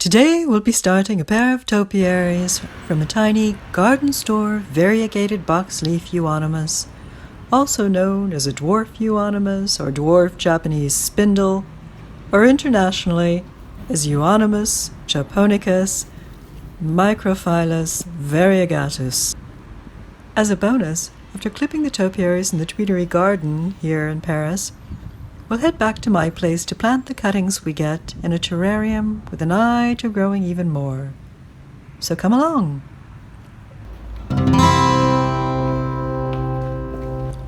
Today we'll be starting a pair of topiaries from a tiny garden store variegated boxleaf euonymus, also known as a dwarf euonymus or dwarf Japanese spindle, or internationally as Euonymus japonicus microphyllus variegatus. As a bonus, after clipping the topiaries in the Tuileries Garden here in Paris, we'll head back to my place to plant the cuttings we get in a terrarium with an eye to growing even more. So come along!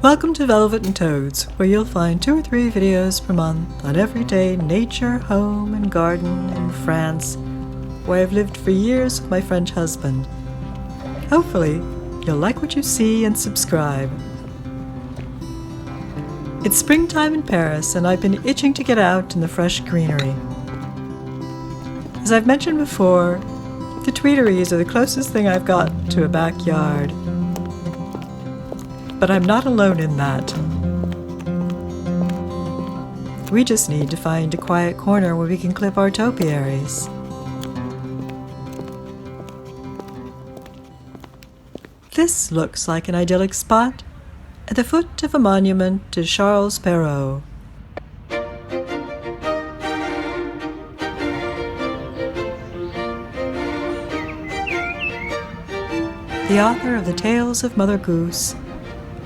Welcome to Velvet and Toads, where you'll find 2 or 3 videos per month on everyday nature, home and garden in France, where I've lived for years with my French husband. Hopefully, you'll like what you see and subscribe. It's springtime in Paris, and I've been itching to get out in the fresh greenery. As I've mentioned before, the Tuileries are the closest thing I've got to a backyard. But I'm not alone in that. We just need to find a quiet corner where we can clip our topiaries. This looks like an idyllic spot at the foot of a monument to Charles Perrault. The author of the Tales of Mother Goose,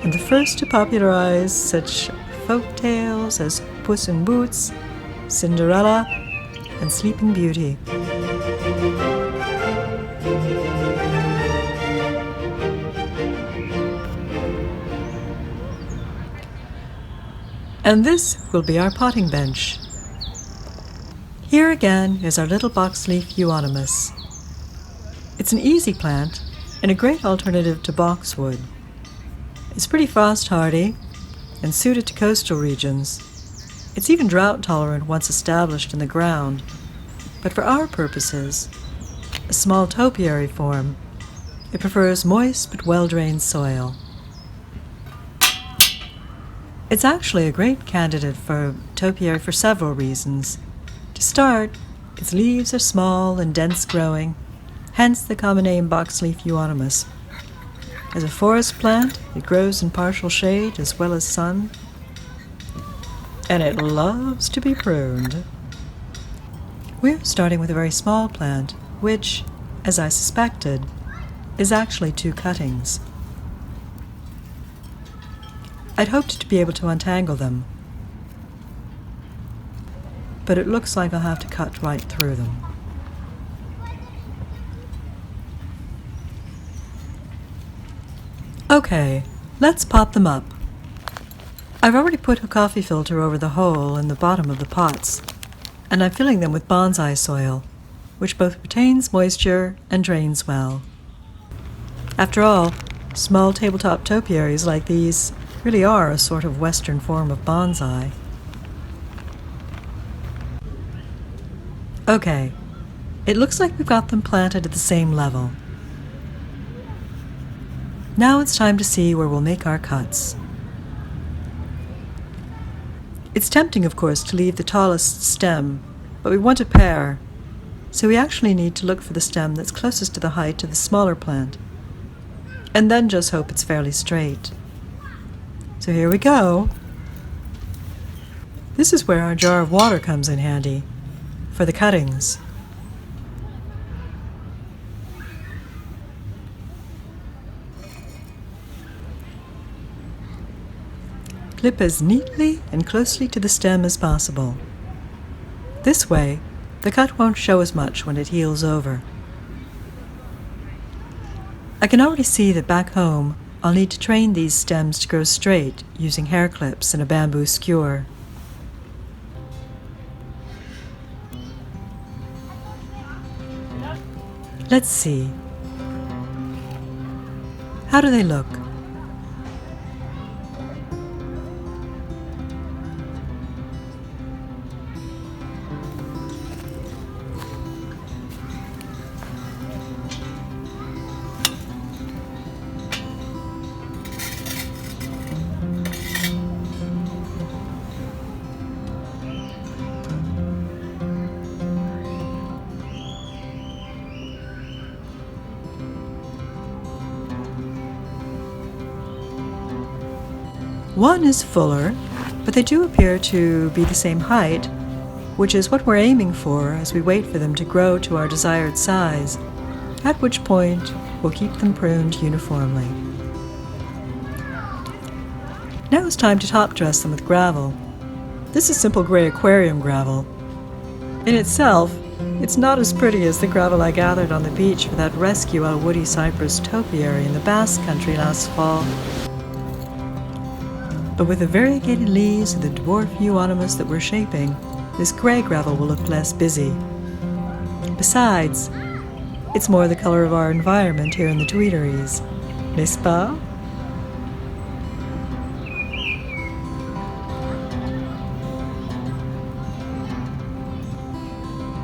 and the first to popularize such folk tales as Puss in Boots, Cinderella, and Sleeping Beauty. And this will be our potting bench. Here again is our little boxleaf euonymus. It's an easy plant and a great alternative to boxwood. It's pretty frost hardy and suited to coastal regions. It's even drought tolerant once established in the ground, but for our purposes, a small topiary form, it prefers moist but well-drained soil. It's actually a great candidate for topiary for several reasons. To start, its leaves are small and dense growing, hence the common name Boxleaf Euonymus. As a forest plant, it grows in partial shade as well as sun, and it loves to be pruned. We're starting with a very small plant, which, as I suspected, is actually 2 cuttings. I'd hoped to be able to untangle them, but it looks like I'll have to cut right through them. Okay, let's pop them up. I've already put a coffee filter over the hole in the bottom of the pots, and I'm filling them with bonsai soil, which both retains moisture and drains well. After all, small tabletop topiaries like these really are a sort of Western form of bonsai. Okay, it looks like we've got them planted at the same level. Now it's time to see where we'll make our cuts. It's tempting, of course, to leave the tallest stem, but we want a pair, so we actually need to look for the stem that's closest to the height of the smaller plant, and then just hope it's fairly straight. So here we go. This is where our jar of water comes in handy, for the cuttings. Clip as neatly and closely to the stem as possible. This way, the cut won't show as much when it heals over. I can already see that back home, I'll need to train these stems to grow straight using hair clips and a bamboo skewer. Let's see. How do they look? One is fuller, but they do appear to be the same height, which is what we're aiming for as we wait for them to grow to our desired size, at which point we'll keep them pruned uniformly. Now it's time to top dress them with gravel. This is simple gray aquarium gravel. In itself, it's not as pretty as the gravel I gathered on the beach for that rescue woody cypress topiary in the Basque Country last fall. But with the variegated leaves of the dwarf euonymus that we're shaping, this gray gravel will look less busy. Besides, it's more the color of our environment here in the Tuileries, n'est-ce pas?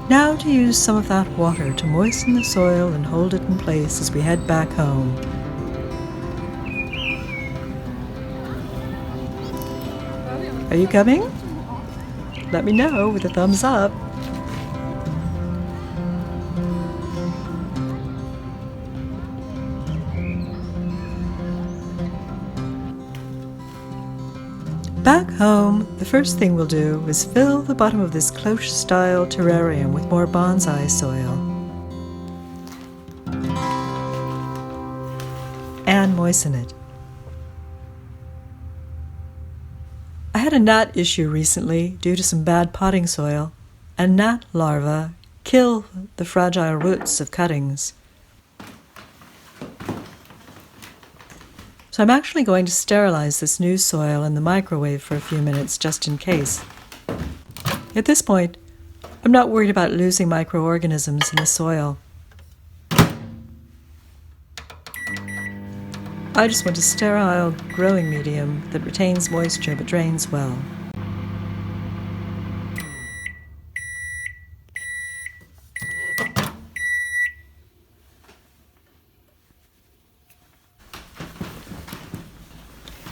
Now to use some of that water to moisten the soil and hold it in place as we head back home. Are you coming? Let me know with a thumbs up. Back home, the first thing we'll do is fill the bottom of this cloche-style terrarium with more bonsai soil. And moisten it. I had a gnat issue recently due to some bad potting soil, and gnat larvae kill the fragile roots of cuttings. So I'm actually going to sterilize this new soil in the microwave for a few minutes just in case. At this point, I'm not worried about losing microorganisms in the soil. I just want a sterile growing medium that retains moisture but drains well.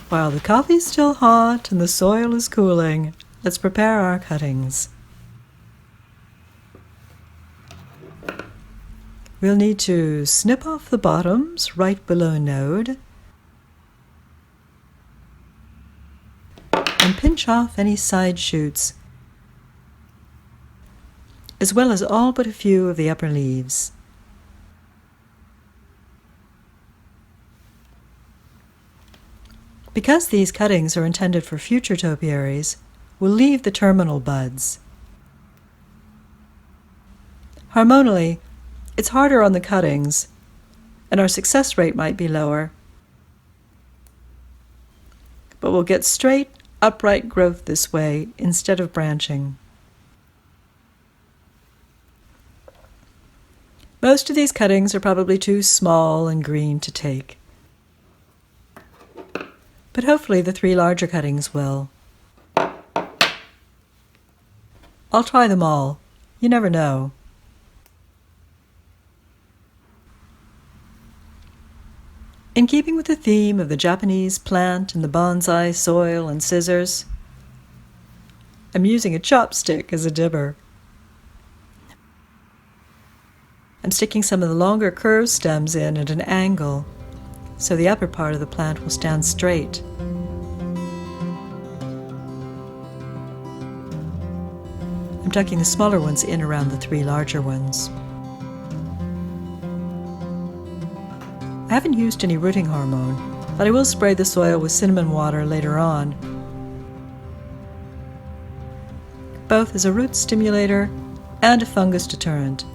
While the coffee's still hot and the soil is cooling, let's prepare our cuttings. We'll need to snip off the bottoms right below node and pinch off any side shoots, as well as all but a few of the upper leaves. Because these cuttings are intended for future topiaries, we'll leave the terminal buds. Hormonally, it's harder on the cuttings, and our success rate might be lower. But we'll get straight, upright growth this way instead of branching. Most of these cuttings are probably too small and green to take. But hopefully the 3 larger cuttings will. I'll try them all. You never know. In keeping with the theme of the Japanese plant and the bonsai soil and scissors, I'm using a chopstick as a dibber. I'm sticking some of the longer curved stems in at an angle, so the upper part of the plant will stand straight. I'm tucking the smaller ones in around the 3 larger ones. I haven't used any rooting hormone, but I will spray the soil with cinnamon water later on, both as a root stimulator and a fungus deterrent.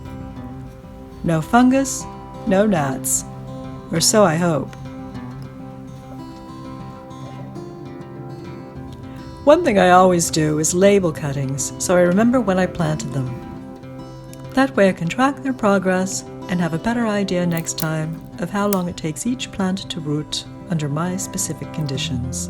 No fungus, no gnats. Or so I hope. One thing I always do is label cuttings, so I remember when I planted them. That way I can track their progress and have a better idea next time of how long it takes each plant to root under my specific conditions.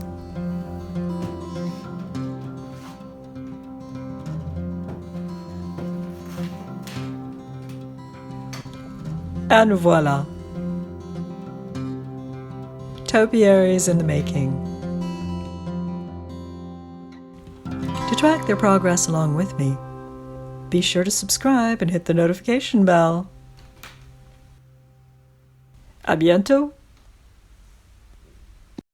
And voila! Topiaries in the making. To track their progress along with me, be sure to subscribe and hit the notification bell. À bientôt!